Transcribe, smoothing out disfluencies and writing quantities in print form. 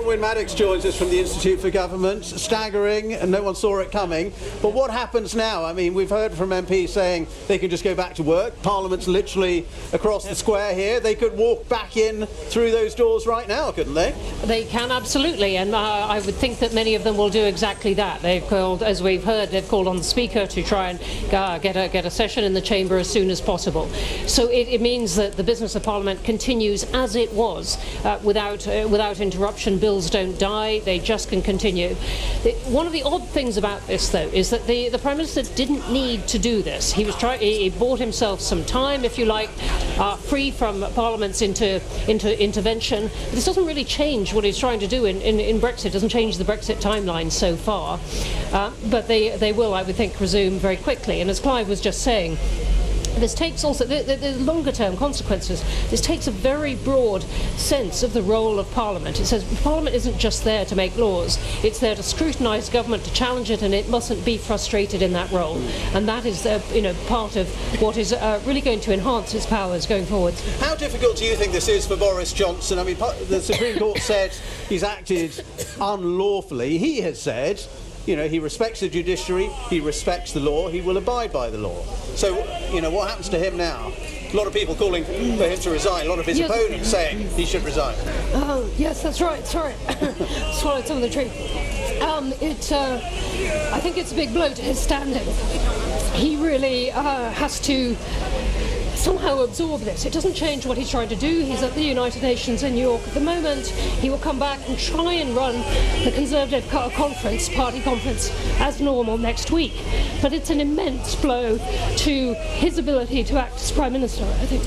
Bronwen Maddox joins us from the Institute for Government. Staggering, and no one saw it coming. But what happens now? I mean, we've heard from MPs saying they can just go back to work. Parliament's literally across the square here. They could walk back in through those doors right now, couldn't they? They can, absolutely, and I would think that many of them will do exactly that. They've called, as we've heard, they've called on the Speaker to try and get a session in the Chamber as soon as possible. So it means that the business of Parliament continues as it was, without interruption. Bills don't die, they just can continue. One of the odd things about this, though, is that the Prime Minister didn't need to do this. He bought himself some time, if you like, free from Parliament's intervention. This doesn't really change what he's trying to do in Brexit. It doesn't change the Brexit timeline so far, but they will, I would think, resume very quickly. And as Clive was just saying, this takes also the longer-term consequences. This takes a very broad sense of the role of Parliament. It says Parliament isn't just there to make laws, it's there to scrutinise government, to challenge it, and it mustn't be frustrated in that role. And that is part of what is really going to enhance its powers going forward. How difficult do you think this is for Boris Johnson? I mean, the Supreme Court said he's acted unlawfully. He has said, you know, he respects the judiciary, he respects the law, he will abide by the law. So, you know, what happens to him now? A lot of people calling for him to resign, a lot of his opponents saying he should resign. Oh, yes, that's right, sorry. Swallowed some of the drink. I think it's a big blow to his standing. He really has to somehow absorb this. It doesn't change what he's trying to do. He's at the United Nations in New York at the moment. He will come back and try and run the Conservative party conference as normal next week. But it's an immense blow to his ability to act as Prime Minister, I think.